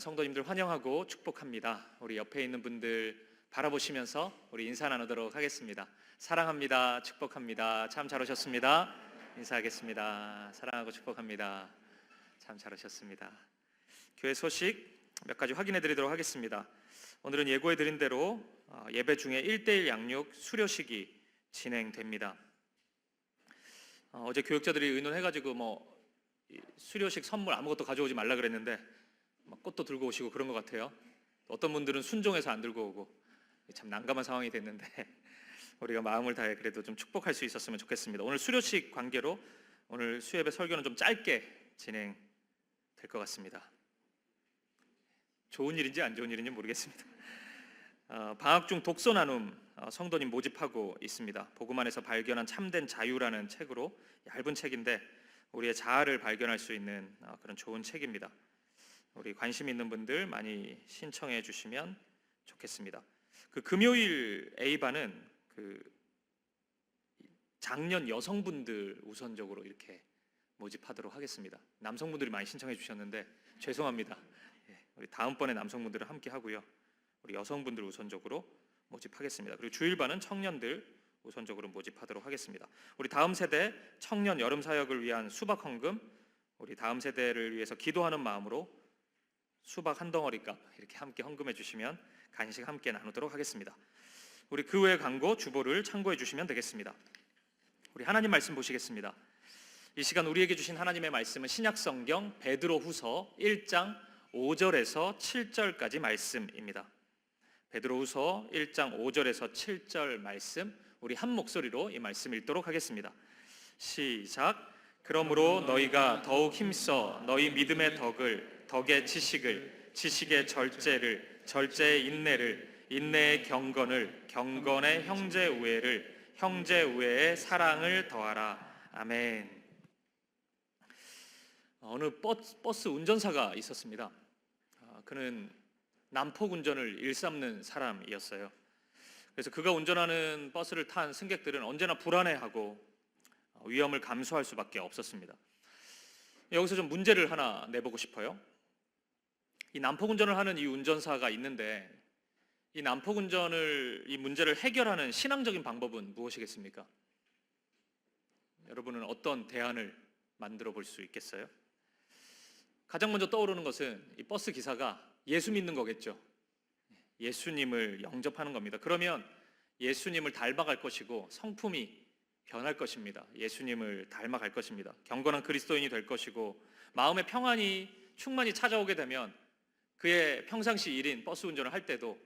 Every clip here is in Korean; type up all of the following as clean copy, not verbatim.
성도님들 환영하고 축복합니다. 우리 옆에 있는 분들 바라보시면서 우리 인사 나누도록 하겠습니다. 사랑합니다. 축복합니다. 참 잘 오셨습니다. 인사하겠습니다. 사랑하고 축복합니다. 참 잘 오셨습니다. 교회 소식 몇 가지 확인해 드리도록 하겠습니다. 오늘은 예고해 드린 대로 예배 중에 1:1 양육 수료식이 진행됩니다. 어제 교육자들이 의논해가지고 수료식 선물 아무것도 가져오지 말라 그랬는데 꽃도 들고 오시고 그런 것 같아요. 어떤 분들은 순종해서 안 들고 오고 참 난감한 상황이 됐는데 우리가 마음을 다해 그래도 좀 축복할 수 있었으면 좋겠습니다. 오늘 수료식 관계로 오늘 수예배 설교는 좀 짧게 진행될 것 같습니다. 좋은 일인지 안 좋은 일인지 모르겠습니다. 방학 중 독서 나눔 성도님 모집하고 있습니다. 복음 안에서 발견한 참된 자유라는 책으로 얇은 책인데 우리의 자아를 발견할 수 있는 그런 좋은 책입니다. 우리 관심 있는 분들 많이 신청해 주시면 좋겠습니다. 그 금요일 A반은 장년 여성분들 우선적으로 이렇게 모집하도록 하겠습니다. 남성분들이 많이 신청해 주셨는데 죄송합니다. 우리 다음번에 남성분들은 함께 하고요. 우리 여성분들 우선적으로 모집하겠습니다. 그리고 주일반은 청년들 우선적으로 모집하도록 하겠습니다. 우리 다음 세대 청년 여름 사역을 위한 수박 헌금, 우리 다음 세대를 위해서 기도하는 마음으로 수박 한 덩어리값 이렇게 함께 헌금해 주시면 간식 함께 나누도록 하겠습니다. 우리 그 외 광고 주보를 참고해 주시면 되겠습니다. 우리 하나님 말씀 보시겠습니다. 이 시간 우리에게 주신 하나님의 말씀은 신약성경 베드로후서 1장 5절에서 7절까지 말씀입니다. 베드로후서 1장 5절에서 7절 말씀, 우리 한 목소리로 이 말씀 읽도록 하겠습니다. 시작. 그러므로 너희가 더욱 힘써 너희 믿음의 덕을, 덕의 지식을, 지식의 절제를, 절제의 인내를, 인내의 경건을, 경건의 형제 우애를, 형제 우애의 사랑을 더하라. 아멘. 어느 버스 운전사가 있었습니다. 그는 난폭 운전을 일삼는 사람이었어요. 그래서 그가 운전하는 버스를 탄 승객들은 언제나 불안해하고 위험을 감수할 수밖에 없었습니다. 여기서 좀 문제를 하나 내보고 싶어요. 이 난폭 운전을 하는 이 운전사가 있는데 이 난폭 운전을, 이 문제를 해결하는 신앙적인 방법은 무엇이겠습니까? 여러분은 어떤 대안을 만들어 볼 수 있겠어요? 가장 먼저 떠오르는 것은 이 버스 기사가 예수 믿는 거겠죠. 예수님을 영접하는 겁니다. 그러면 예수님을 닮아갈 것이고 성품이 변할 것입니다. 예수님을 닮아갈 것입니다. 경건한 그리스도인이 될 것이고 마음의 평안이 충만히 찾아오게 되면 그의 평상시 일인 버스 운전을 할 때도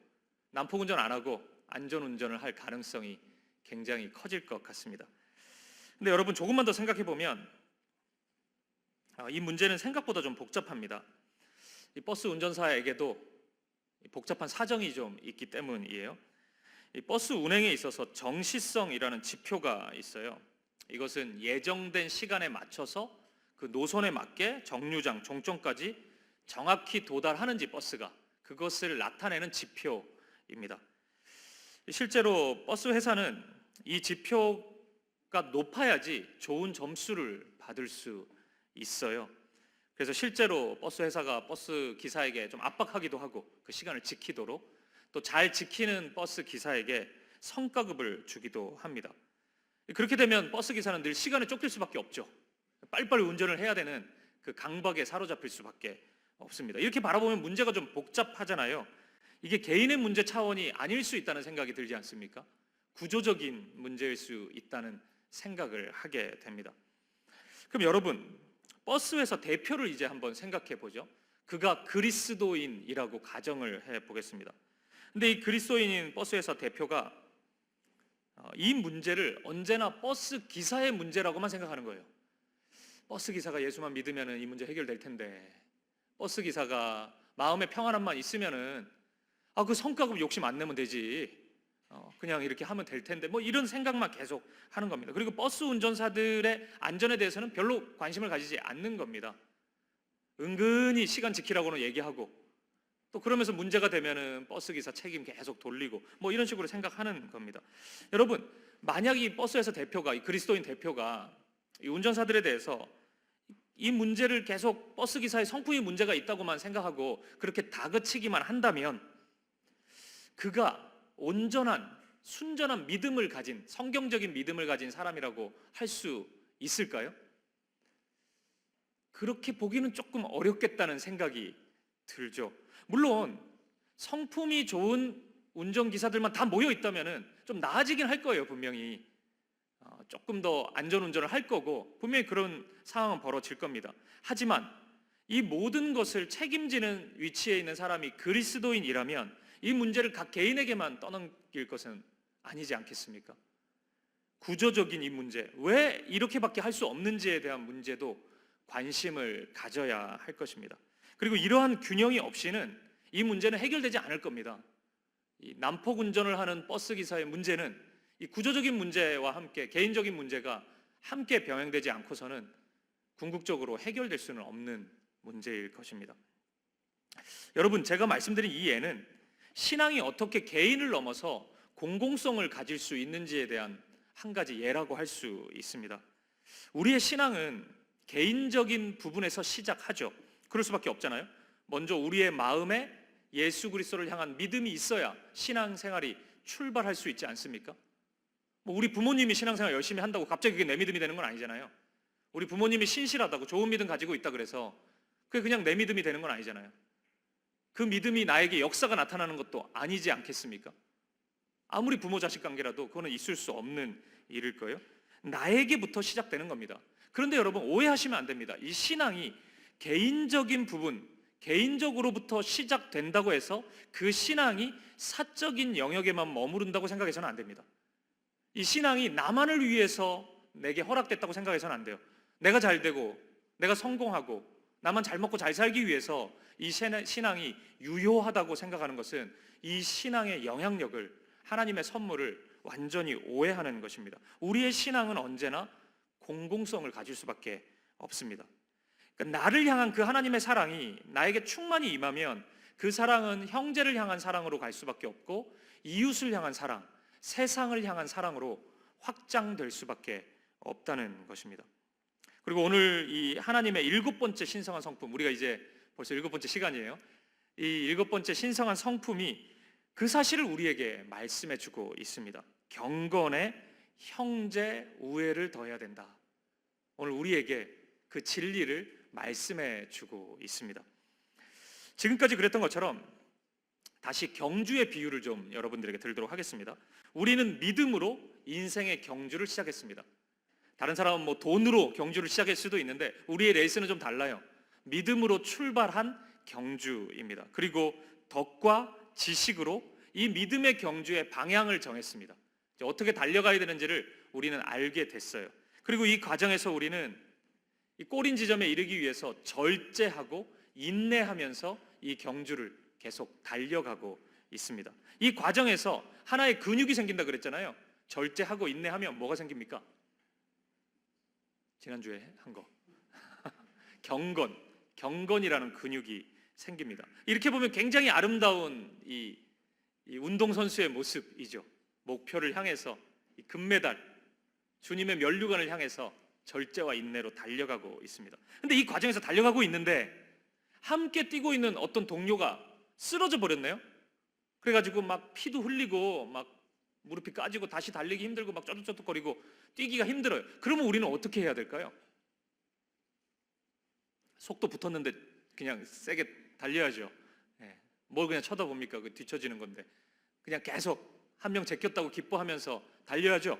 난폭 운전 안 하고 안전 운전을 할 가능성이 굉장히 커질 것 같습니다. 근데 여러분 조금만 더 생각해 보면 이 문제는 생각보다 좀 복잡합니다. 이 버스 운전사에게도 복잡한 사정이 좀 있기 때문이에요. 이 버스 운행에 있어서 정시성이라는 지표가 있어요. 이것은 예정된 시간에 맞춰서 그 노선에 맞게 정류장, 종점까지 정확히 도달하는지 버스가, 그것을 나타내는 지표입니다. 실제로 버스 회사는 이 지표가 높아야지 좋은 점수를 받을 수 있어요. 그래서 실제로 버스 회사가 버스 기사에게 좀 압박하기도 하고 그 시간을 지키도록, 또 잘 지키는 버스 기사에게 성과급을 주기도 합니다. 그렇게 되면 버스 기사는 늘 시간에 쫓길 수밖에 없죠. 빨리빨리 운전을 해야 되는 그 강박에 사로잡힐 수밖에 없습니다. 이렇게 바라보면 문제가 좀 복잡하잖아요. 이게 개인의 문제 차원이 아닐 수 있다는 생각이 들지 않습니까? 구조적인 문제일 수 있다는 생각을 하게 됩니다. 그럼 여러분, 버스 회사 대표를 이제 한번 생각해 보죠. 그가 그리스도인이라고 가정을 해 보겠습니다. 근데 이 그리스도인인 버스 회사 대표가 이 문제를 언제나 버스 기사의 문제라고만 생각하는 거예요. 버스 기사가 예수만 믿으면 이 문제 해결될 텐데, 버스 기사가 마음의 평안함만 있으면은 그 성과급 욕심 안 내면 되지, 그냥 이렇게 하면 될 텐데, 이런 생각만 계속 하는 겁니다. 그리고 버스 운전사들의 안전에 대해서는 별로 관심을 가지지 않는 겁니다. 은근히 시간 지키라고는 얘기하고, 또 그러면서 문제가 되면은 버스 기사 책임 계속 돌리고 이런 식으로 생각하는 겁니다. 여러분, 만약 이 버스회사 대표가, 이 그리스도인 대표가 이 운전사들에 대해서 이 문제를 계속 버스 기사의 성품이 문제가 있다고만 생각하고 그렇게 다그치기만 한다면 그가 온전한 순전한 믿음을 가진, 성경적인 믿음을 가진 사람이라고 할 수 있을까요? 그렇게 보기는 조금 어렵겠다는 생각이 들죠. 물론 성품이 좋은 운전기사들만 다 모여 있다면 좀 나아지긴 할 거예요, 분명히. 조금 더 안전운전을 할 거고 분명히 그런 상황은 벌어질 겁니다. 하지만 이 모든 것을 책임지는 위치에 있는 사람이 그리스도인이라면 이 문제를 각 개인에게만 떠넘길 것은 아니지 않겠습니까? 구조적인 이 문제, 왜 이렇게밖에 할 수 없는지에 대한 문제도 관심을 가져야 할 것입니다. 그리고 이러한 균형이 없이는 이 문제는 해결되지 않을 겁니다. 이 난폭 운전을 하는 버스 기사의 문제는 이 구조적인 문제와 함께 개인적인 문제가 함께 병행되지 않고서는 궁극적으로 해결될 수는 없는 문제일 것입니다. 여러분, 제가 말씀드린 이 예는 신앙이 어떻게 개인을 넘어서 공공성을 가질 수 있는지에 대한 한 가지 예라고 할 수 있습니다. 우리의 신앙은 개인적인 부분에서 시작하죠. 그럴 수밖에 없잖아요. 먼저 우리의 마음에 예수 그리스도를 향한 믿음이 있어야 신앙생활이 출발할 수 있지 않습니까? 우리 부모님이 신앙생활 열심히 한다고 갑자기 그게 내 믿음이 되는 건 아니잖아요. 우리 부모님이 신실하다고 좋은 믿음 가지고 있다 그래서 그게 그냥 내 믿음이 되는 건 아니잖아요. 그 믿음이 나에게 역사가 나타나는 것도 아니지 않겠습니까? 아무리 부모 자식 관계라도 그거는 있을 수 없는 일일 거예요. 나에게부터 시작되는 겁니다. 그런데 여러분, 오해하시면 안 됩니다. 이 신앙이 개인적인 부분, 개인적으로부터 시작된다고 해서 그 신앙이 사적인 영역에만 머무른다고 생각해서는 안 됩니다. 이 신앙이 나만을 위해서 내게 허락됐다고 생각해서는 안 돼요. 내가 잘 되고 내가 성공하고 나만 잘 먹고 잘 살기 위해서 이 신앙이 유효하다고 생각하는 것은 이 신앙의 영향력을, 하나님의 선물을 완전히 오해하는 것입니다. 우리의 신앙은 언제나 공공성을 가질 수밖에 없습니다. 그러니까 나를 향한 그 하나님의 사랑이 나에게 충만히 임하면 그 사랑은 형제를 향한 사랑으로 갈 수밖에 없고 이웃을 향한 사랑, 세상을 향한 사랑으로 확장될 수밖에 없다는 것입니다. 그리고 오늘 이 하나님의 7번째 신성한 성품, 우리가 이제 벌써 7번째 시간이에요. 이 7번째 신성한 성품이 그 사실을 우리에게 말씀해 주고 있습니다. 경건에 형제 우애를 더해야 된다. 오늘 우리에게 그 진리를 말씀해 주고 있습니다. 지금까지 그랬던 것처럼 다시 경주의 비유를 좀 여러분들에게 들도록 하겠습니다. 우리는 믿음으로 인생의 경주를 시작했습니다. 다른 사람은 뭐 돈으로 경주를 시작할 수도 있는데 우리의 레이스는 좀 달라요. 믿음으로 출발한 경주입니다. 그리고 덕과 지식으로 이 믿음의 경주의 방향을 정했습니다. 어떻게 달려가야 되는지를 우리는 알게 됐어요. 그리고 이 과정에서 우리는 이 꼬린 지점에 이르기 위해서 절제하고 인내하면서 이 경주를 계속 달려가고 있습니다. 이 과정에서 하나의 근육이 생긴다 그랬잖아요. 절제하고 인내하면 뭐가 생깁니까? 지난주에 한 거. 경건이라는 근육이 생깁니다. 이렇게 보면 굉장히 아름다운 이 운동선수의 모습이죠. 목표를 향해서 이 금메달, 주님의 면류관을 향해서 절제와 인내로 달려가고 있습니다. 근데 이 과정에서 달려가고 있는데 함께 뛰고 있는 어떤 동료가 쓰러져 버렸네요. 그래가지고 막 피도 흘리고 막 무릎이 까지고 다시 달리기 힘들고 막 쩌둑쩌둑거리고 뛰기가 힘들어요. 그러면 우리는 어떻게 해야 될까요? 속도 붙었는데 그냥 세게 달려야죠. 뭘 그냥 쳐다봅니까? 그 뒤처지는 건데 그냥 계속 한 명 제꼈다고 기뻐하면서 달려야죠.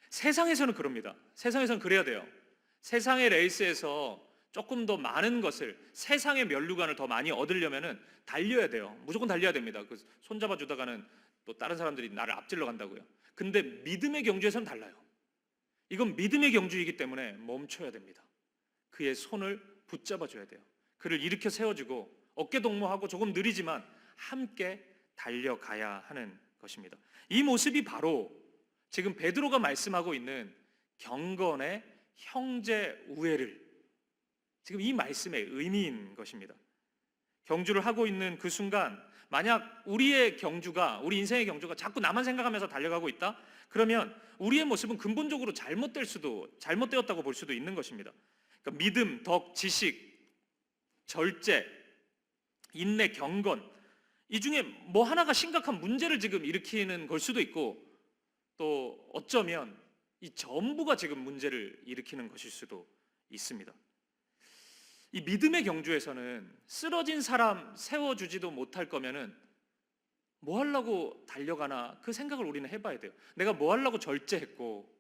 세상에서는 그럽니다. 세상에서는 그래야 돼요. 세상의 레이스에서 조금 더 많은 것을, 세상의 면류관을 더 많이 얻으려면은 달려야 돼요. 무조건 달려야 됩니다. 그 손잡아 주다가는 또 다른 사람들이 나를 앞질러 간다고요. 근데 믿음의 경주에서는 달라요. 이건 믿음의 경주이기 때문에 멈춰야 됩니다. 그의 손을 붙잡아 줘야 돼요. 그를 일으켜 세워주고 어깨 동무하고 조금 느리지만 함께 달려가야 하는 것입니다. 이 모습이 바로 지금 베드로가 말씀하고 있는 경건의 형제 우애를, 지금 이 말씀의 의미인 것입니다. 경주를 하고 있는 그 순간 만약 우리의 경주가, 우리 인생의 경주가 자꾸 나만 생각하면서 달려가고 있다? 그러면 우리의 모습은 근본적으로 잘못되었다고 볼 수도 있는 것입니다. 그러니까 믿음, 덕, 지식, 절제, 인내, 경건, 이 중에 뭐 하나가 심각한 문제를 지금 일으키는 걸 수도 있고, 또 어쩌면 이 전부가 지금 문제를 일으키는 것일 수도 있습니다. 이 믿음의 경주에서는 쓰러진 사람 세워주지도 못할 거면은 뭐 하려고 달려가나, 그 생각을 우리는 해봐야 돼요. 내가 뭐 하려고 절제했고,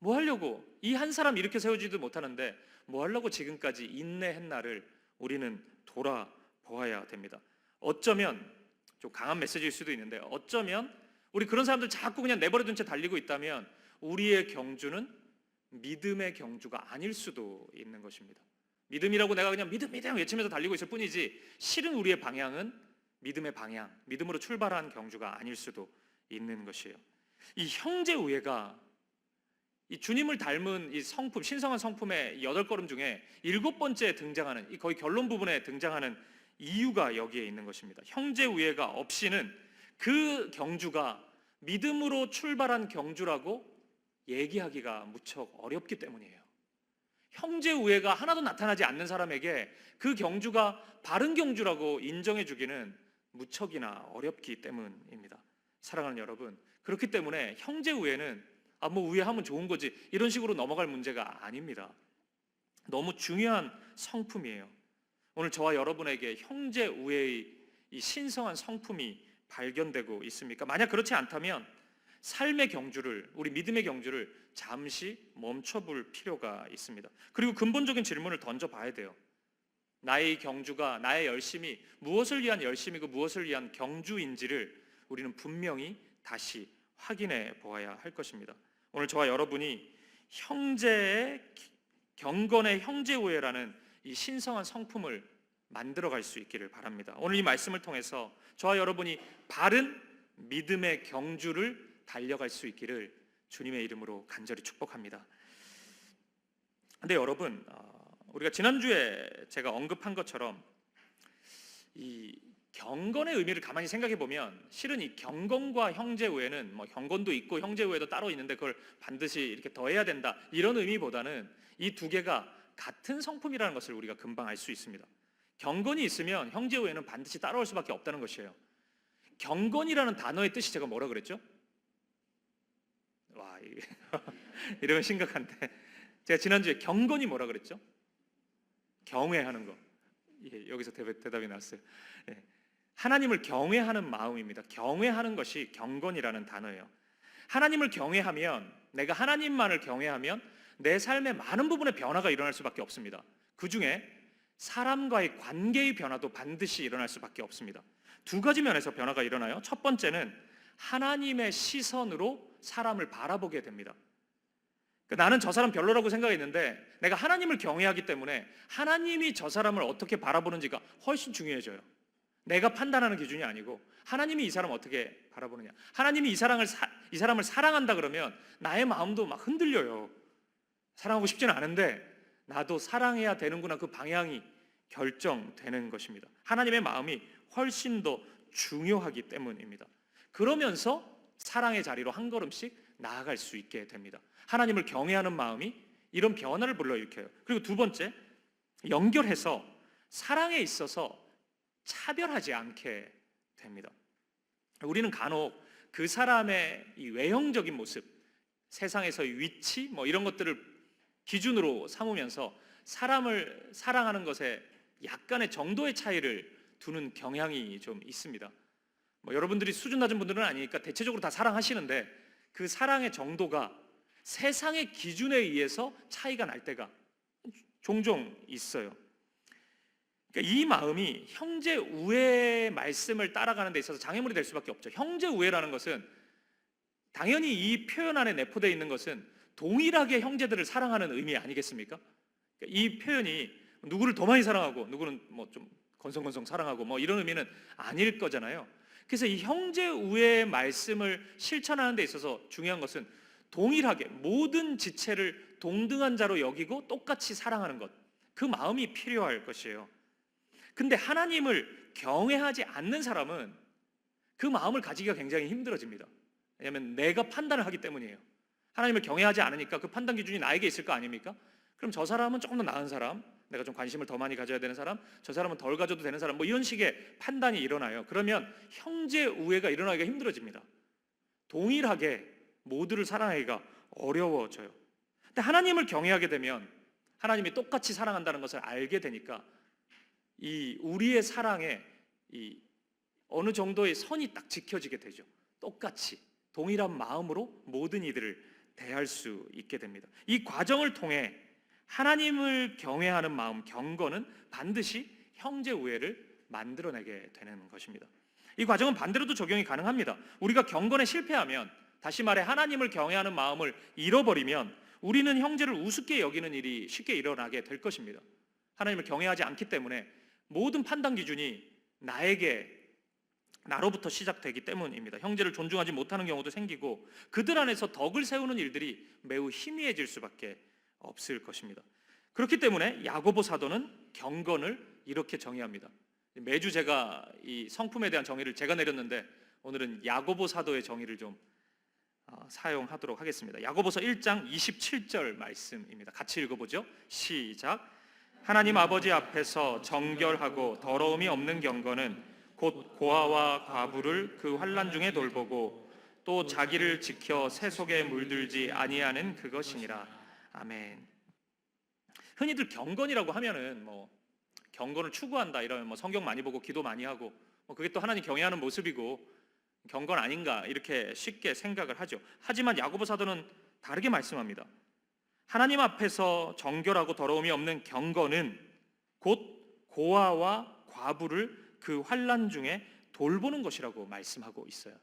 뭐 하려고 이 한 사람 이렇게 세워주지도 못하는데 뭐 하려고 지금까지 인내했나를 우리는 돌아보아야 됩니다. 어쩌면 좀 강한 메시지일 수도 있는데, 어쩌면 우리 그런 사람들 자꾸 그냥 내버려둔 채 달리고 있다면 우리의 경주는 믿음의 경주가 아닐 수도 있는 것입니다. 믿음이라고 내가 그냥 믿음 외치면서 달리고 있을 뿐이지, 실은 우리의 방향은 믿음의 방향, 믿음으로 출발한 경주가 아닐 수도 있는 것이에요. 이 형제 우애가 이 주님을 닮은 이 성품, 신성한 성품의 8걸음 중에 7번째 등장하는, 이 거의 결론 부분에 등장하는 이유가 여기에 있는 것입니다. 형제 우애가 없이는 그 경주가 믿음으로 출발한 경주라고 얘기하기가 무척 어렵기 때문이에요. 형제 우애가 하나도 나타나지 않는 사람에게 그 경주가 바른 경주라고 인정해 주기는 무척이나 어렵기 때문입니다. 사랑하는 여러분, 그렇기 때문에 형제 우애는 뭐 우애하면 좋은 거지, 이런 식으로 넘어갈 문제가 아닙니다. 너무 중요한 성품이에요. 오늘 저와 여러분에게 형제 우애의 이 신성한 성품이 발견되고 있습니까? 만약 그렇지 않다면 삶의 경주를, 우리 믿음의 경주를 잠시 멈춰볼 필요가 있습니다. 그리고 근본적인 질문을 던져봐야 돼요. 나의 경주가, 나의 열심이 무엇을 위한 열심이고 무엇을 위한 경주인지를 우리는 분명히 다시 확인해 보아야 할 것입니다. 오늘 저와 여러분이 형제의 경건의 형제 우애라는 이 신성한 성품을 만들어갈 수 있기를 바랍니다. 오늘 이 말씀을 통해서 저와 여러분이 바른 믿음의 경주를 달려갈 수 있기를 주님의 이름으로 간절히 축복합니다. 근데 여러분, 우리가 지난주에 제가 언급한 것처럼 이 경건의 의미를 가만히 생각해 보면, 실은 이 경건과 형제 우애는 뭐 경건도 있고 형제 우애도 따로 있는데 그걸 반드시 이렇게 더해야 된다, 이런 의미보다는 이 두 개가 같은 성품이라는 것을 우리가 금방 알 수 있습니다. 경건이 있으면 형제 우애는 반드시 따라올 수밖에 없다는 것이에요. 경건이라는 단어의 뜻이 제가 뭐라 그랬죠? 와, 이러면 심각한데, 제가 지난주에 경건이 뭐라 그랬죠? 경외하는 거. 예, 여기서 대답이 나왔어요. 예, 하나님을 경외하는 마음입니다. 경외하는 것이 경건이라는 단어예요. 하나님을 경외하면, 내가 하나님만을 경외하면 내 삶의 많은 부분에 변화가 일어날 수밖에 없습니다. 그 중에 사람과의 관계의 변화도 반드시 일어날 수밖에 없습니다. 두 가지 면에서 변화가 일어나요. 첫 번째는 하나님의 시선으로 사람을 바라보게 됩니다. 나는 저 사람 별로라고 생각했는데 내가 하나님을 경외하기 때문에 하나님이 저 사람을 어떻게 바라보는지가 훨씬 중요해져요. 내가 판단하는 기준이 아니고 하나님이 이 사람을 어떻게 바라보느냐. 하나님이 이 사람을 사랑한다 그러면 나의 마음도 막 흔들려요. 사랑하고 싶지는 않은데 나도 사랑해야 되는구나, 그 방향이 결정되는 것입니다. 하나님의 마음이 훨씬 더 중요하기 때문입니다. 그러면서 사랑의 자리로 한 걸음씩 나아갈 수 있게 됩니다. 하나님을 경외하는 마음이 이런 변화를 불러일으켜요. 그리고 두 번째, 연결해서 사랑에 있어서 차별하지 않게 됩니다. 우리는 간혹 그 사람의 이 외형적인 모습, 세상에서의 위치, 뭐 이런 것들을 기준으로 삼으면서 사람을 사랑하는 것에 약간의 정도의 차이를 두는 경향이 좀 있습니다. 뭐 여러분들이 수준 낮은 분들은 아니니까 대체적으로 다 사랑하시는데 그 사랑의 정도가 세상의 기준에 의해서 차이가 날 때가 종종 있어요. 그러니까 이 마음이 형제 우애의 말씀을 따라가는 데 있어서 장애물이 될 수밖에 없죠. 형제 우애라는 것은 당연히 이 표현 안에 내포되어 있는 것은 동일하게 형제들을 사랑하는 의미 아니겠습니까? 그러니까 이 표현이 누구를 더 많이 사랑하고 누구는 뭐 좀 건성건성 사랑하고 뭐 이런 의미는 아닐 거잖아요. 그래서 이 형제 우애의 말씀을 실천하는 데 있어서 중요한 것은 동일하게 모든 지체를 동등한 자로 여기고 똑같이 사랑하는 것, 그 마음이 필요할 것이에요. 근데 하나님을 경외하지 않는 사람은 그 마음을 가지기가 굉장히 힘들어집니다. 왜냐하면 내가 판단을 하기 때문이에요. 하나님을 경외하지 않으니까 그 판단 기준이 나에게 있을 거 아닙니까? 그럼 저 사람은 조금 더 나은 사람, 내가 좀 관심을 더 많이 가져야 되는 사람, 저 사람은 덜 가져도 되는 사람, 뭐 이런 식의 판단이 일어나요. 그러면 형제 우애가 일어나기가 힘들어집니다. 동일하게 모두를 사랑하기가 어려워져요. 근데 하나님을 경외하게 되면 하나님이 똑같이 사랑한다는 것을 알게 되니까 이 우리의 사랑에 이 어느 정도의 선이 딱 지켜지게 되죠. 똑같이 동일한 마음으로 모든 이들을 대할 수 있게 됩니다. 이 과정을 통해 하나님을 경외하는 마음, 경건은 반드시 형제 우애를 만들어내게 되는 것입니다. 이 과정은 반대로도 적용이 가능합니다. 우리가 경건에 실패하면, 다시 말해 하나님을 경외하는 마음을 잃어버리면 우리는 형제를 우습게 여기는 일이 쉽게 일어나게 될 것입니다. 하나님을 경외하지 않기 때문에 모든 판단 기준이 나로부터 시작되기 때문입니다. 형제를 존중하지 못하는 경우도 생기고 그들 안에서 덕을 세우는 일들이 매우 희미해질 수밖에 없을 것입니다. 그렇기 때문에 야고보 사도는 경건을 이렇게 정의합니다. 매주 제가 이 성품에 대한 정의를 제가 내렸는데 오늘은 야고보 사도의 정의를 좀 사용하도록 하겠습니다. 야고보서 1장 27절 말씀입니다. 같이 읽어보죠. 시작. 하나님 아버지 앞에서 정결하고 더러움이 없는 경건은 곧 고아와 과부를 그 환난 중에 돌보고 또 자기를 지켜 새 속에 물들지 아니하는 그것이니라. 아멘. 흔히들 경건이라고 하면은 뭐 경건을 추구한다 이러면 뭐 성경 많이 보고 기도 많이 하고 뭐 그게 또 하나님 경외하는 모습이고 경건 아닌가 이렇게 쉽게 생각을 하죠. 하지만 야고보 사도는 다르게 말씀합니다. 하나님 앞에서 정결하고 더러움이 없는 경건은 곧 고아와 과부를 그 환난 중에 돌보는 것이라고 말씀하고 있어요.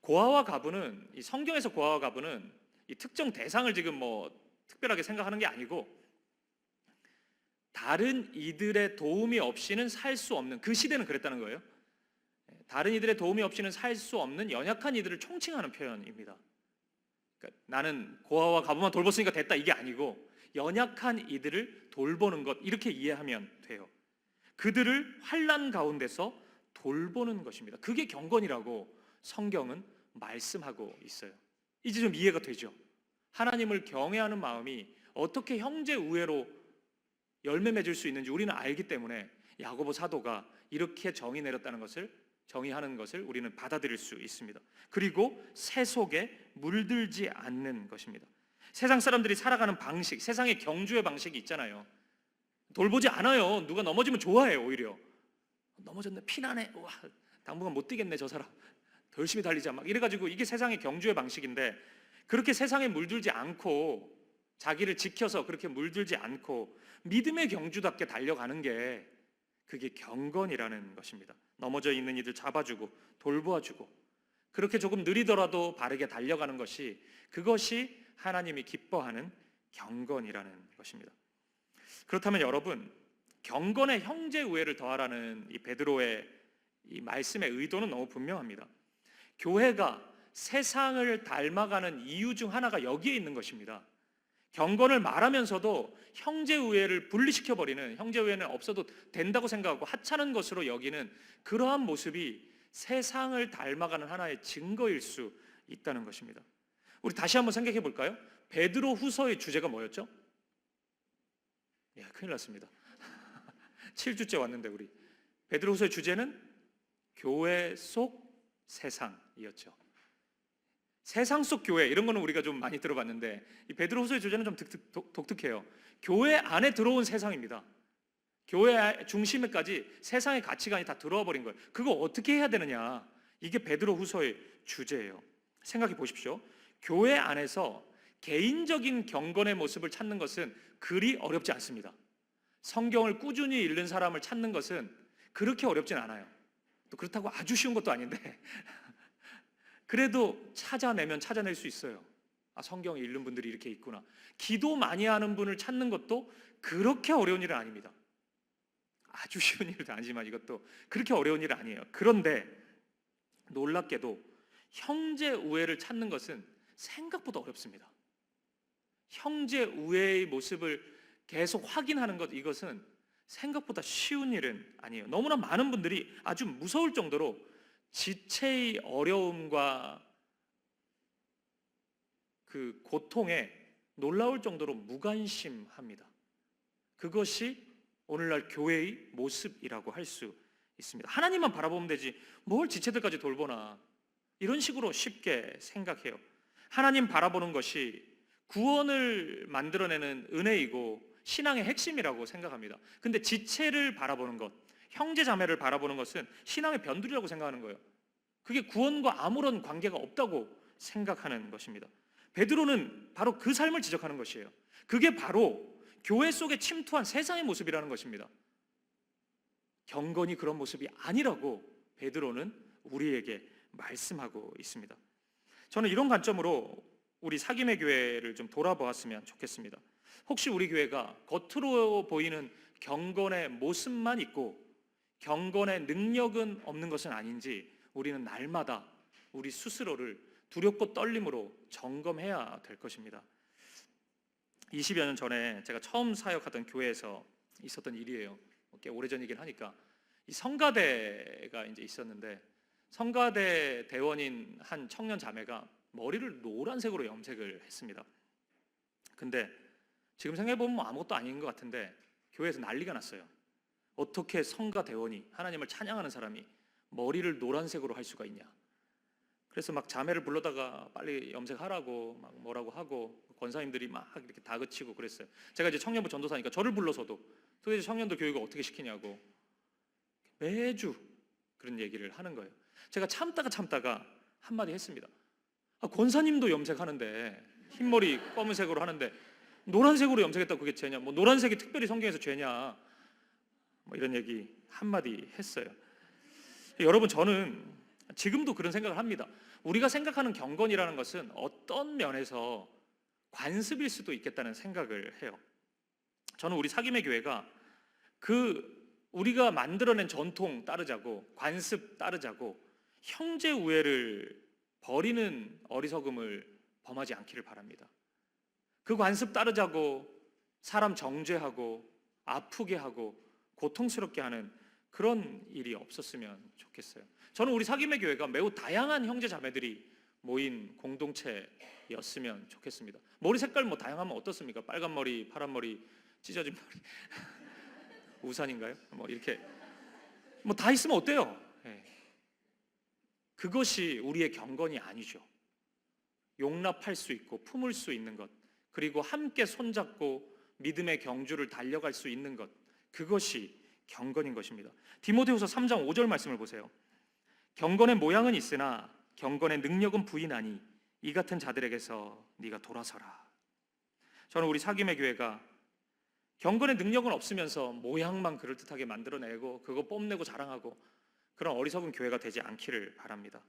고아와 과부는 이 성경에서 고아와 과부는 이 특정 대상을 지금 뭐 특별하게 생각하는 게 아니고 다른 이들의 도움이 없이는 살 수 없는, 그 시대는 그랬다는 거예요. 다른 이들의 도움이 없이는 살 수 없는 연약한 이들을 총칭하는 표현입니다. 그러니까 나는 고아와 과부만 돌봤으니까 됐다 이게 아니고 연약한 이들을 돌보는 것 이렇게 이해하면 돼요. 그들을 환난 가운데서 돌보는 것입니다. 그게 경건이라고 성경은 말씀하고 있어요. 이제 좀 이해가 되죠? 하나님을 경외하는 마음이 어떻게 형제 우애로 열매 맺을 수 있는지 우리는 알기 때문에 야고보 사도가 이렇게 정의 내렸다는 것을, 정의하는 것을 우리는 받아들일 수 있습니다. 그리고 새 속에 물들지 않는 것입니다. 세상 사람들이 살아가는 방식, 세상의 경주의 방식이 있잖아요. 돌보지 않아요. 누가 넘어지면 좋아해요. 오히려 넘어졌네, 피나네, 와 당분간 못 뛰겠네 저 사람, 더 열심히 달리자 막 이래가지고 이게 세상의 경주의 방식인데 그렇게 세상에 물들지 않고 자기를 지켜서 그렇게 물들지 않고 믿음의 경주답게 달려가는 게 그게 경건이라는 것입니다. 넘어져 있는 이들 잡아주고 돌보아주고 그렇게 조금 느리더라도 바르게 달려가는 것이, 그것이 하나님이 기뻐하는 경건이라는 것입니다. 그렇다면 여러분, 경건의 형제 우애를 더하라는 이 베드로의 이 말씀의 의도는 너무 분명합니다. 교회가 세상을 닮아가는 이유 중 하나가 여기에 있는 것입니다. 경건을 말하면서도 형제 우애를 분리시켜 버리는, 형제 우애는 없어도 된다고 생각하고 하찮은 것으로 여기는 그러한 모습이 세상을 닮아가는 하나의 증거일 수 있다는 것입니다. 우리 다시 한번 생각해 볼까요? 베드로 후서의 주제가 뭐였죠? 큰일 났습니다. 7주째 왔는데 우리 베드로 후서의 주제는 교회 속 세상이었죠. 세상 속 교회, 이런 거는 우리가 좀 많이 들어봤는데 이 베드로 후서의 주제는 좀 독특해요. 교회 안에 들어온 세상입니다. 교회 중심에까지 세상의 가치관이 다 들어와 버린 거예요. 그거 어떻게 해야 되느냐, 이게 베드로 후서의 주제예요. 생각해 보십시오. 교회 안에서 개인적인 경건의 모습을 찾는 것은 그리 어렵지 않습니다. 성경을 꾸준히 읽는 사람을 찾는 것은 그렇게 어렵진 않아요. 또 그렇다고 아주 쉬운 것도 아닌데 그래도 찾아내면 찾아낼 수 있어요. 아, 성경 읽는 분들이 이렇게 있구나. 기도 많이 하는 분을 찾는 것도 그렇게 어려운 일은 아닙니다. 아주 쉬운 일은 아니지만 이것도 그렇게 어려운 일은 아니에요. 그런데 놀랍게도 형제 우애를 찾는 것은 생각보다 어렵습니다. 형제 우애의 모습을 계속 확인하는 것, 이것은 생각보다 쉬운 일은 아니에요. 너무나 많은 분들이 아주 무서울 정도로 지체의 어려움과 그 고통에 놀라울 정도로 무관심합니다. 그것이 오늘날 교회의 모습이라고 할 수 있습니다. 하나님만 바라보면 되지 뭘 지체들까지 돌보나, 이런 식으로 쉽게 생각해요. 하나님 바라보는 것이 구원을 만들어내는 은혜이고 신앙의 핵심이라고 생각합니다. 근데 지체를 바라보는 것, 형제 자매를 바라보는 것은 신앙의 변두리라고 생각하는 거예요. 그게 구원과 아무런 관계가 없다고 생각하는 것입니다. 베드로는 바로 그 삶을 지적하는 것이에요. 그게 바로 교회 속에 침투한 세상의 모습이라는 것입니다. 경건이 그런 모습이 아니라고 베드로는 우리에게 말씀하고 있습니다. 저는 이런 관점으로 우리 사김의 교회를 좀 돌아보았으면 좋겠습니다. 혹시 우리 교회가 겉으로 보이는 경건의 모습만 있고 경건의 능력은 없는 것은 아닌지 우리는 날마다 우리 스스로를 두렵고 떨림으로 점검해야 될 것입니다. 20여 년 전에 제가 처음 사역하던 교회에서 있었던 일이에요. 꽤 오래전이긴 하니까 이 성가대가 이제 있었는데, 성가대 대원인 한 청년 자매가 머리를 노란색으로 염색을 했습니다. 근데 지금 생각해보면 뭐 아무것도 아닌 것 같은데 교회에서 난리가 났어요. 어떻게 성가 대원이, 하나님을 찬양하는 사람이 머리를 노란색으로 할 수가 있냐. 그래서 막 자매를 불러다가 빨리 염색하라고 막 뭐라고 하고 권사님들이 막 이렇게 다그치고 그랬어요. 제가 이제 청년부 전도사니까 저를 불러서도 도대체 청년들 교육을 어떻게 시키냐고 매주 그런 얘기를 하는 거예요. 제가 참다가 한마디 했습니다. 권사님도 염색하는데, 흰머리 검은색으로 하는데 노란색으로 염색했다고 그게 죄냐, 뭐 노란색이 특별히 성경에서 죄냐, 뭐 이런 얘기 한마디 했어요. 여러분, 저는 지금도 그런 생각을 합니다. 우리가 생각하는 경건이라는 것은 어떤 면에서 관습일 수도 있겠다는 생각을 해요. 저는 우리 사김의 교회가 우리가 만들어낸 전통 따르자고, 관습 따르자고 형제 우애를 버리는 어리석음을 범하지 않기를 바랍니다. 그 관습 따르자고 사람 정죄하고 아프게 하고 고통스럽게 하는 그런 일이 없었으면 좋겠어요. 저는 우리 사김의 교회가 매우 다양한 형제 자매들이 모인 공동체였으면 좋겠습니다. 머리 색깔 뭐 다양하면 어떻습니까? 빨간 머리, 파란 머리, 찢어진 머리, 우산인가요? 뭐 이렇게 뭐 다 있으면 어때요? 네. 그것이 우리의 경건이 아니죠. 용납할 수 있고 품을 수 있는 것, 그리고 함께 손잡고 믿음의 경주를 달려갈 수 있는 것, 그것이 경건인 것입니다. 디모데후서 3장 5절 말씀을 보세요. 경건의 모양은 있으나 경건의 능력은 부인하니 이 같은 자들에게서 네가 돌아서라. 저는 우리 사김의 교회가 경건의 능력은 없으면서 모양만 그럴듯하게 만들어내고 그거 뽐내고 자랑하고 그런 어리석은 교회가 되지 않기를 바랍니다.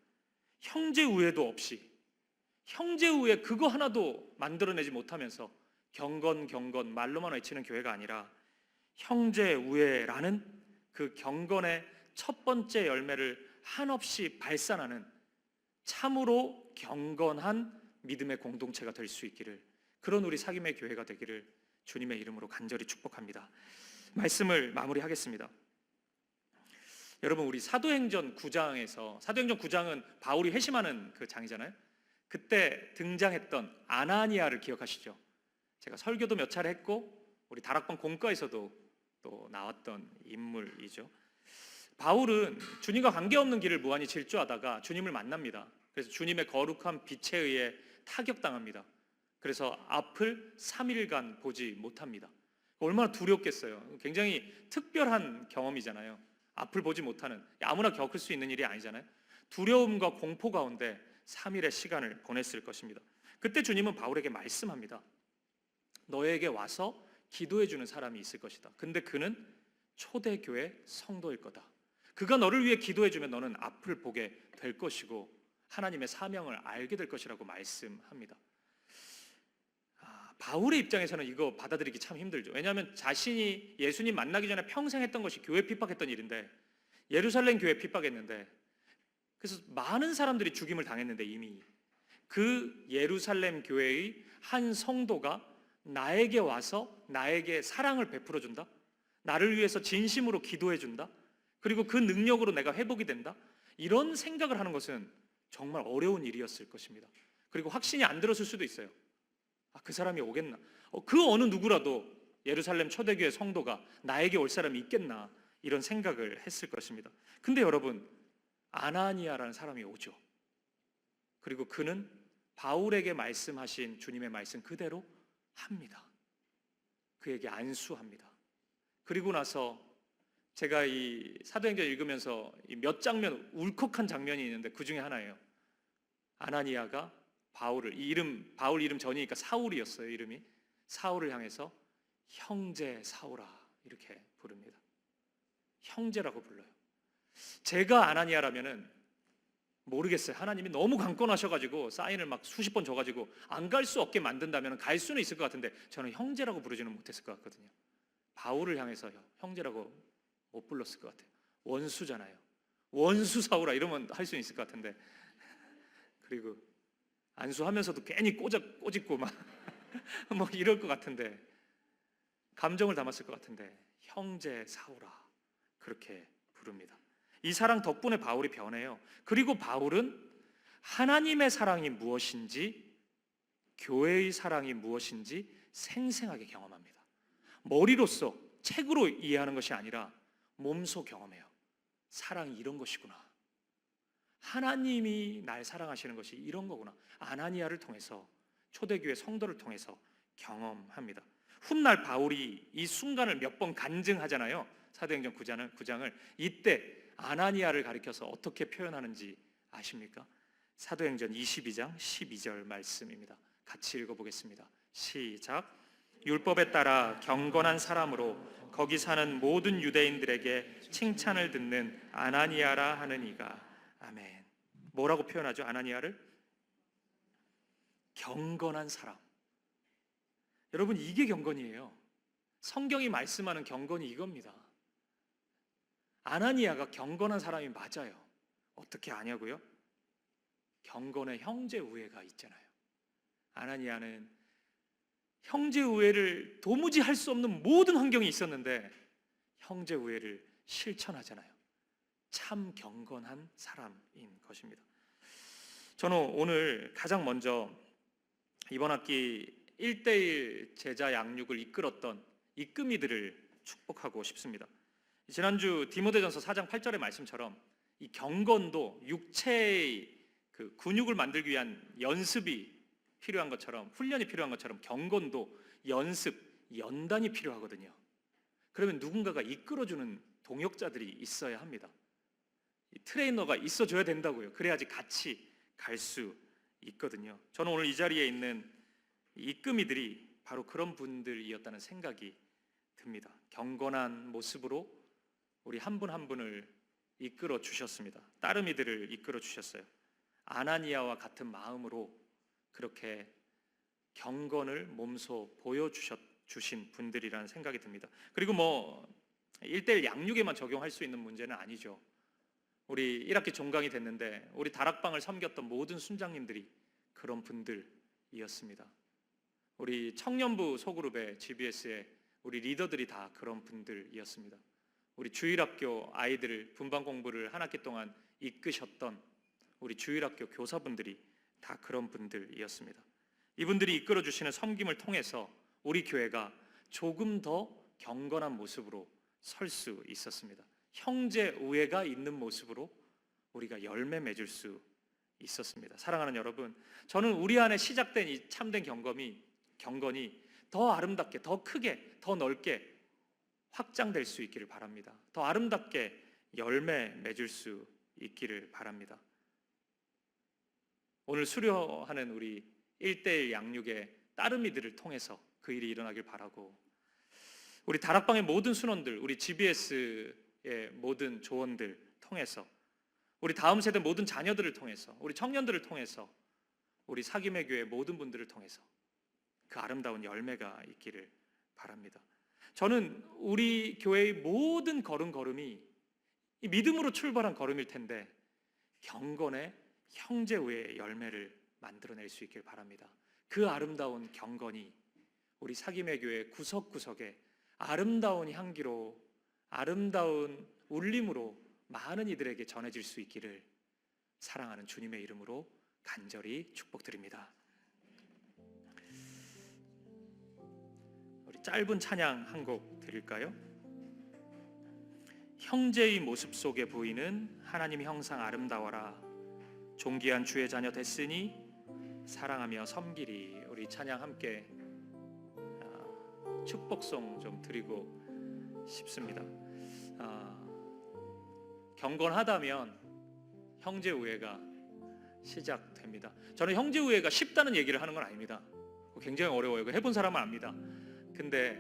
형제 우애도 없이, 형제 우애 그거 하나도 만들어내지 못하면서 경건 말로만 외치는 교회가 아니라 형제 우애라는 그 경건의 첫 번째 열매를 한없이 발산하는 참으로 경건한 믿음의 공동체가 될 수 있기를, 그런 우리 사김의 교회가 되기를 주님의 이름으로 간절히 축복합니다. 말씀을 마무리하겠습니다. 여러분, 우리 사도행전 9장에서, 사도행전 9장은 바울이 회심하는 그 장이잖아요. 그때 등장했던 아나니아를 기억하시죠? 제가 설교도 몇 차례 했고 우리 다락방 공과에서도 또 나왔던 인물이죠. 바울은 주님과 관계없는 길을 무한히 질주하다가 주님을 만납니다. 그래서 주님의 거룩한 빛에 의해 타격당합니다. 그래서 앞을 3일간 보지 못합니다. 얼마나 두렵겠어요. 굉장히 특별한 경험이잖아요. 앞을 보지 못하는, 아무나 겪을 수 있는 일이 아니잖아요. 두려움과 공포 가운데 3일의 시간을 보냈을 것입니다. 그때 주님은 바울에게 말씀합니다. 너에게 와서 기도해 주는 사람이 있을 것이다. 근데 그는 초대교회 성도일 거다. 그가 너를 위해 기도해 주면 너는 앞을 보게 될 것이고 하나님의 사명을 알게 될 것이라고 말씀합니다. 바울의 입장에서는 이거 받아들이기 참 힘들죠. 왜냐하면 자신이 예수님 만나기 전에 평생 했던 것이 교회 핍박했던 일인데, 예루살렘 교회 핍박했는데, 그래서 많은 사람들이 죽임을 당했는데 이미 그 예루살렘 교회의 한 성도가 나에게 와서 나에게 사랑을 베풀어 준다, 나를 위해서 진심으로 기도해 준다, 그리고 그 능력으로 내가 회복이 된다, 이런 생각을 하는 것은 정말 어려운 일이었을 것입니다. 그리고 확신이 안 들었을 수도 있어요. 그 사람이 오겠나? 그 어느 누구라도 예루살렘 초대교회 성도가 나에게 올 사람이 있겠나? 이런 생각을 했을 것입니다. 근데 여러분, 아나니아라는 사람이 오죠. 그리고 그는 바울에게 말씀하신 주님의 말씀 그대로 합니다. 그에게 안수합니다. 그리고 나서 제가 이 사도행전 읽으면서 몇 장면 울컥한 장면이 있는데 그 중에 하나예요. 아나니아가 바울 이름 전이니까 사울이었어요. 이름이 사울을 향해서 형제 사울아 이렇게 부릅니다. 형제라고 불러요. 제가 아나니아라면은 모르겠어요. 하나님이 너무 강권하셔가지고 사인을 막 수십 번 줘가지고 안 갈 수 없게 만든다면 갈 수는 있을 것 같은데 저는 형제라고 부르지는 못했을 것 같거든요. 바울을 향해서 형제라고 못 불렀을 것 같아요. 원수잖아요. 원수 사울아 이러면 할 수 있을 것 같은데 그리고 안수하면서도 괜히 꼬집고 막 뭐 이럴 것 같은데 감정을 담았을 것 같은데 형제 사울아 그렇게 부릅니다. 이 사랑 덕분에 바울이 변해요. 그리고 바울은 하나님의 사랑이 무엇인지 교회의 사랑이 무엇인지 생생하게 경험합니다. 머리로서 책으로 이해하는 것이 아니라 몸소 경험해요. 사랑이 이런 것이구나. 하나님이 날 사랑하시는 것이 이런 거구나. 아나니아를 통해서 초대교회 성도를 통해서 경험합니다. 훗날 바울이 이 순간을 몇 번 간증하잖아요. 사도행전 9장을 이때 아나니아를 가리켜서 어떻게 표현하는지 아십니까? 사도행전 22장 12절 말씀입니다. 같이 읽어보겠습니다. 시작. 율법에 따라 경건한 사람으로 거기 사는 모든 유대인들에게 칭찬을 듣는 아나니아라 하는 이가. 아멘. 뭐라고 표현하죠? 아나니아를? 경건한 사람. 여러분 이게 경건이에요. 성경이 말씀하는 경건이 이겁니다. 아나니아가 경건한 사람이 맞아요. 어떻게 아냐고요? 경건의 형제 우애가 있잖아요. 아나니아는 형제 우애를 도무지 할 수 없는 모든 환경이 있었는데 형제 우애를 실천하잖아요. 참 경건한 사람인 것입니다. 저는 오늘 가장 먼저 이번 학기 1:1 제자 양육을 이끌었던 이끄미들을 축복하고 싶습니다. 지난주 디모데전서 4장 8절의 말씀처럼 이 경건도 육체의 그 근육을 만들기 위한 연습이 필요한 것처럼 훈련이 필요한 것처럼 경건도 연습, 연단이 필요하거든요. 그러면 누군가가 이끌어주는 동역자들이 있어야 합니다. 트레이너가 있어줘야 된다고요. 그래야지 같이 갈 수 있거든요. 저는 오늘 이 자리에 있는 이끄미들이 바로 그런 분들이었다는 생각이 듭니다. 경건한 모습으로 우리 한 분 한 분을 이끌어 주셨습니다. 따르미들을 이끌어 주셨어요. 아나니아와 같은 마음으로 그렇게 경건을 몸소 보여주신 분들이라는 생각이 듭니다. 그리고 뭐 1:1 양육에만 적용할 수 있는 문제는 아니죠. 우리 1학기 종강이 됐는데 우리 다락방을 섬겼던 모든 순장님들이 그런 분들이었습니다. 우리 청년부 소그룹의 GBS의 우리 리더들이 다 그런 분들이었습니다. 우리 주일학교 아이들을 분반 공부를 한 학기 동안 이끄셨던 우리 주일학교 교사분들이 다 그런 분들이었습니다. 이분들이 이끌어 주시는 섬김을 통해서 우리 교회가 조금 더 경건한 모습으로 설 수 있었습니다. 형제 우애가 있는 모습으로 우리가 열매 맺을 수 있었습니다. 사랑하는 여러분, 저는 우리 안에 시작된 이 참된 경건이 더 아름답게, 더 크게, 더 넓게 확장될 수 있기를 바랍니다. 더 아름답게 열매 맺을 수 있기를 바랍니다. 오늘 수료하는 우리 1:1 양육의 따르미들을 통해서 그 일이 일어나길 바라고, 우리 다락방의 모든 순원들, 우리 GBS의 모든 조원들 통해서, 우리 다음 세대 모든 자녀들을 통해서, 우리 청년들을 통해서, 우리 사김의 교회 모든 분들을 통해서 그 아름다운 열매가 있기를 바랍니다. 저는 우리 교회의 모든 걸음걸음이 이 믿음으로 출발한 걸음일 텐데 경건의 형제우애의 열매를 만들어낼 수 있길 바랍니다. 그 아름다운 경건이 우리 사김의 교회 구석구석에 아름다운 향기로, 아름다운 울림으로 많은 이들에게 전해질 수 있기를 사랑하는 주님의 이름으로 간절히 축복드립니다. 짧은 찬양 한 곡 드릴까요? 형제의 모습 속에 보이는 하나님의 형상 아름다워라. 존귀한 주의 자녀 됐으니 사랑하며 섬기리. 우리 찬양 함께 축복송 좀 드리고 싶습니다. 경건하다면 형제 우애가 시작됩니다. 저는 형제 우애가 쉽다는 얘기를 하는 건 아닙니다. 굉장히 어려워요. 해본 사람은 압니다. 근데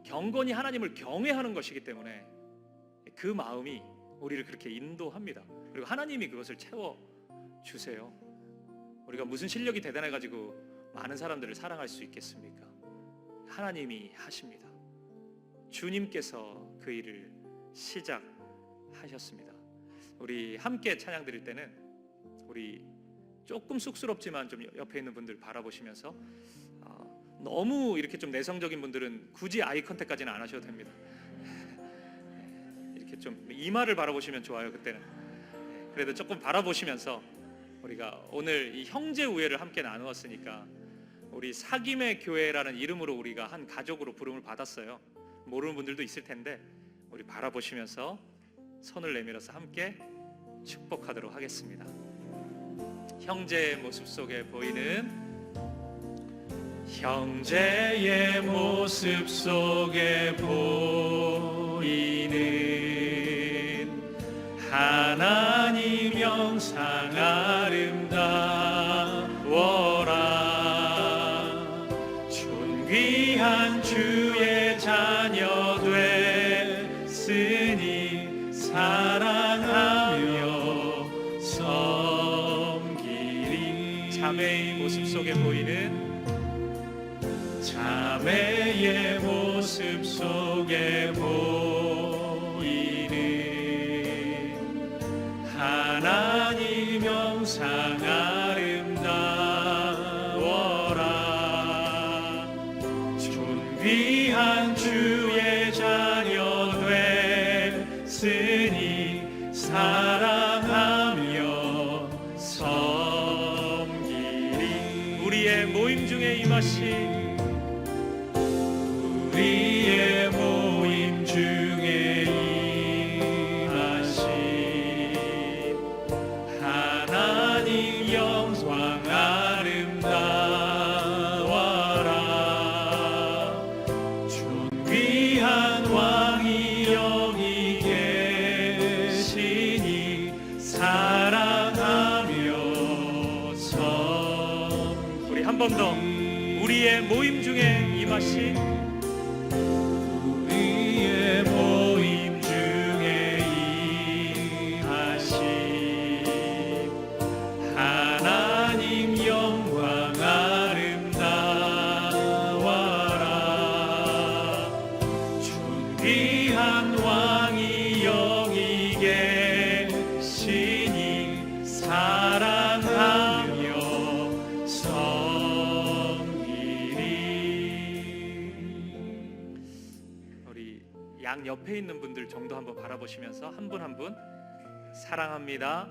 경건이 하나님을 경외하는 것이기 때문에 그 마음이 우리를 그렇게 인도합니다. 그리고 하나님이 그것을 채워주세요. 우리가 무슨 실력이 대단해가지고 많은 사람들을 사랑할 수 있겠습니까? 하나님이 하십니다. 주님께서 그 일을 시작하셨습니다. 우리 함께 찬양 드릴 때는 우리 조금 쑥스럽지만 좀 옆에 있는 분들 바라보시면서 너무 이렇게 좀 내성적인 분들은 굳이 아이 컨택까지는 안 하셔도 됩니다. 이렇게 좀 이마를 바라보시면 좋아요. 그때는 그래도 조금 바라보시면서 우리가 오늘 이 형제 우애를 함께 나누었으니까 우리 사귐의 교회라는 이름으로 우리가 한 가족으로 부름을 받았어요. 모르는 분들도 있을 텐데 우리 바라보시면서 손을 내밀어서 함께 축복하도록 하겠습니다. 형제의 모습 속에 보이는 형제의 모습 속에 보이는 하나님 형상 아름다워라. 존귀한 주의 자녀 됐으니 사랑하며 섬기리. 자매의 모습 속에 보이는 자매의 모습 속에 보이는 하나님 형상 아름다워라. 존귀한 주의 자녀 됐으니 사랑하며 섬기리. 우리의 모임 중에 임하신 우리의 모임 중에 임하신 하나님 영광 아름다워라. 존귀한 왕이 여기 계시니 사랑하며 섬. 우리 한 번 더 우리의 모임 중에 임하신 모임 중에 임하신 하나님 영광 아름다워라. 존귀한 왕이 여기 계시니 사랑하며 섬기리. 양 옆에 있는 분들 정도 한번 바라보시면서 한 분 한 분 사랑합니다,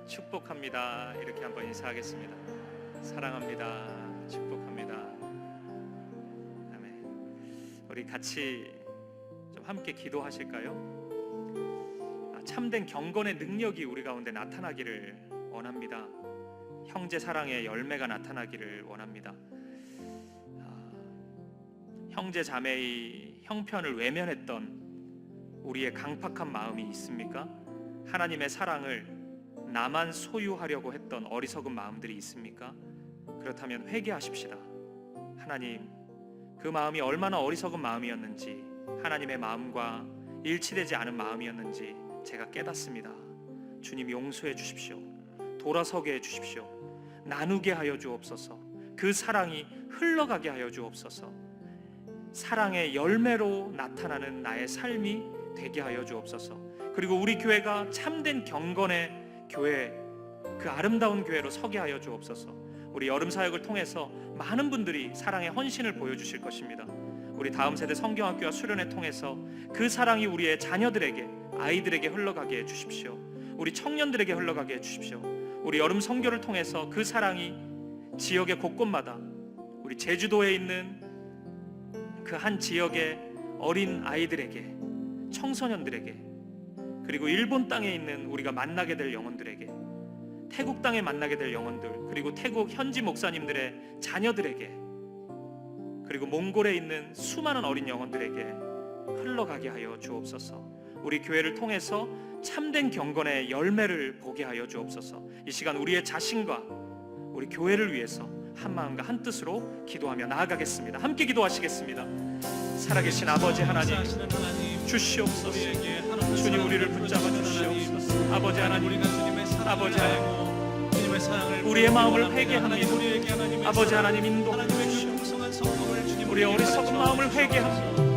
축복합니다 이렇게 한번 인사하겠습니다. 사랑합니다, 축복합니다. 아멘. 우리 같이 좀 함께 기도하실까요? 참된 경건의 능력이 우리 가운데 나타나기를 원합니다. 형제 사랑의 열매가 나타나기를 원합니다. 형제 자매의 형편을 외면했던 우리의 강팍한 마음이 있습니까? 하나님의 사랑을 나만 소유하려고 했던 어리석은 마음들이 있습니까? 그렇다면 회개하십시다. 하나님, 그 마음이 얼마나 어리석은 마음이었는지, 하나님의 마음과 일치되지 않은 마음이었는지 제가 깨닫습니다. 주님 용서해 주십시오. 돌아서게 해 주십시오. 나누게 하여 주옵소서. 그 사랑이 흘러가게 하여 주옵소서. 사랑의 열매로 나타나는 나의 삶이 되게 하여 주옵소서. 그리고 우리 교회가 참된 경건의 교회, 그 아름다운 교회로 서게 하여 주옵소서. 우리 여름 사역을 통해서 많은 분들이 사랑의 헌신을 보여주실 것입니다. 우리 다음 세대 성경학교와 수련회 통해서 그 사랑이 우리의 자녀들에게, 아이들에게 흘러가게 해 주십시오. 우리 청년들에게 흘러가게 해 주십시오. 우리 여름 선교를 통해서 그 사랑이 지역의 곳곳마다, 우리 제주도에 있는 그 한 지역의 어린 아이들에게, 청소년들에게, 그리고 일본 땅에 있는 우리가 만나게 될 영혼들에게, 태국 땅에 만나게 될 영혼들, 그리고 태국 현지 목사님들의 자녀들에게, 그리고 몽골에 있는 수많은 어린 영혼들에게 흘러가게 하여 주옵소서. 우리 교회를 통해서 참된 경건의 열매를 보게 하여 주옵소서. 이 시간 우리의 자신과 우리 교회를 위해서 한 마음과 한 뜻으로 기도하며 나아가겠습니다. 함께 기도하시겠습니다. 살아계신 아버지 하나님, 주시옵소서. 주님, 우리를 붙잡아 주시옵소서. 아버지 하나님, 아버지 하나님, 우리의 마음을 회개합니다. 아버지 하나님, 인도해 주시옵소서. 우리의 어리석은 마음을 회개합니다.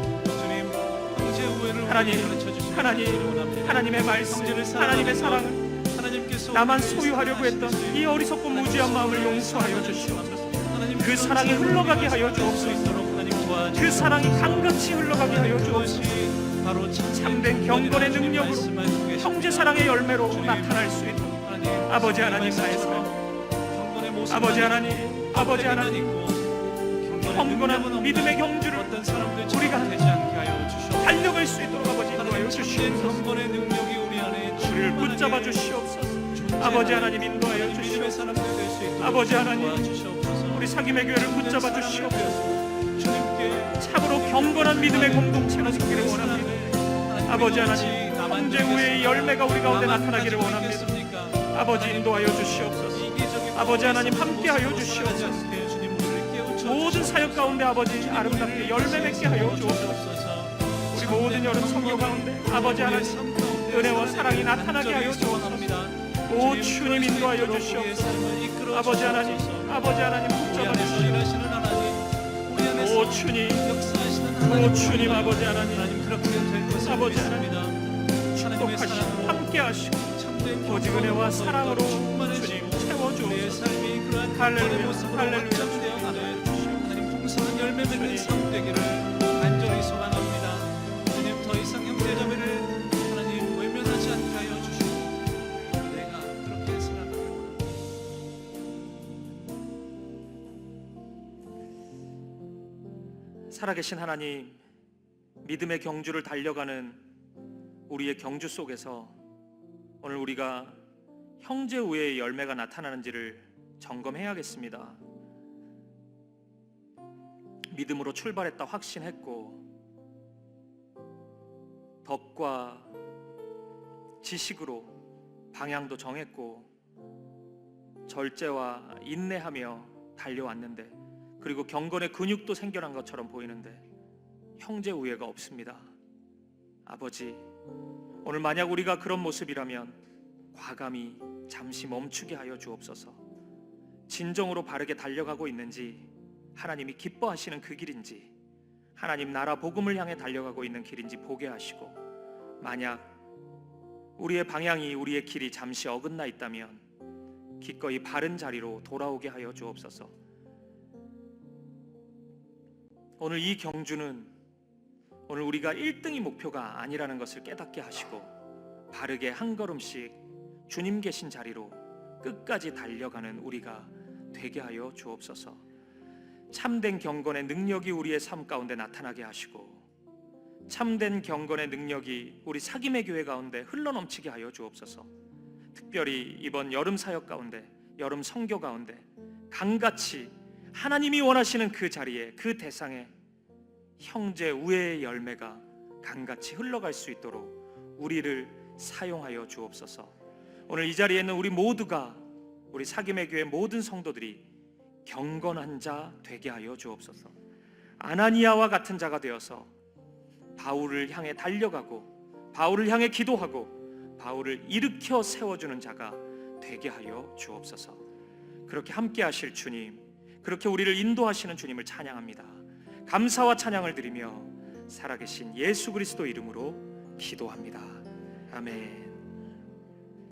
하나님의 말씀, 하나님의 사랑을 나만 소유하려고 했던 이 어리석고 무지한 마음을 용서하여 주시옵소서. 그 사랑이 흘러가게 하여 주옵소서. 그 사랑이 강같이 흘러가게 하여 주옵소서. 참된 경건의 능력으로 형제 사랑의 열매로 나타날 수 있도록 아버지 하나님, 나의 삶, 아버지 하나님, 아버지 하나님, 경건한 믿음의 경주를 우리가 달려갈 수 있도록 아버지 인도하여 주시옵소서. 우리를 붙잡아 주시옵소서. 아버지 하나님, 인도하여 주시옵소서. 아버지 하나님, 우리 사김의 교회를 붙잡아 주시옵소서. 참으로 경건한 믿음의 공동체가 생기를 원합니다. 아버지 하나님, 형제 우애의 열매가 우리 가운데 나타나기를 원합니다. 아버지, 인도하여 주시옵소서. 아버지 하나님, 함께하여 주시옵소서. 모든 사역 가운데 아버지 아름답게 열매 맺게 하여 주옵소서. 우리 모든 여름 성교 가운데 아버지 하나님, 은혜와 사랑이 나타나게 하여 주옵소서. 오 주님, 인도하여 주시옵소서. 아버지 하나님, 아버지 하나님, 붙잡아 주시옵소서. 오 주님, 오 주님, 아버지 하나님, 아버지 하나님, 축복하시고 함께하시고 오직 은혜와 사랑으로 주님 채워주옵소서. 할렐루야, 할렐루야. 풍성한 열매 맺는 삶 되기를 간절히 소망합니다. 주님, 더 이상 형제자매를 하나님 외면하지 않게 하여 주시고 내가 그렇게 살아가요. 살아계신 하나님, 믿음의 경주를 달려가는 우리의 경주 속에서 오늘 우리가 형제 우애의 열매가 나타나는지를 점검해야겠습니다. 믿음으로 출발했다 확신했고 덕과 지식으로 방향도 정했고 절제와 인내하며 달려왔는데, 그리고 경건의 근육도 생겨난 것처럼 보이는데 형제 우애가 없습니다. 아버지, 오늘 만약 우리가 그런 모습이라면 과감히 잠시 멈추게 하여 주옵소서. 진정으로 바르게 달려가고 있는지, 하나님이 기뻐하시는 그 길인지, 하나님 나라 복음을 향해 달려가고 있는 길인지 보게 하시고, 만약 우리의 방향이, 우리의 길이 잠시 어긋나 있다면 기꺼이 바른 자리로 돌아오게 하여 주옵소서. 오늘 이 경주는 오늘 우리가 1등이 목표가 아니라는 것을 깨닫게 하시고 바르게 한 걸음씩 주님 계신 자리로 끝까지 달려가는 우리가 되게 하여 주옵소서. 참된 경건의 능력이 우리의 삶 가운데 나타나게 하시고 참된 경건의 능력이 우리 사김의 교회 가운데 흘러넘치게 하여 주옵소서. 특별히 이번 여름 사역 가운데, 여름 선교 가운데 강같이 하나님이 원하시는 그 자리에, 그 대상에 형제 우애의 열매가 강같이 흘러갈 수 있도록 우리를 사용하여 주옵소서. 오늘 이 자리에 있는 우리 모두가, 우리 사김의 교회 모든 성도들이 경건한 자 되게 하여 주옵소서. 아나니아와 같은 자가 되어서 바울을 향해 달려가고 바울을 향해 기도하고 바울을 일으켜 세워주는 자가 되게 하여 주옵소서. 그렇게 함께 하실 주님, 그렇게 우리를 인도하시는 주님을 찬양합니다. 감사와 찬양을 드리며 살아계신 예수 그리스도 이름으로 기도합니다. 아멘.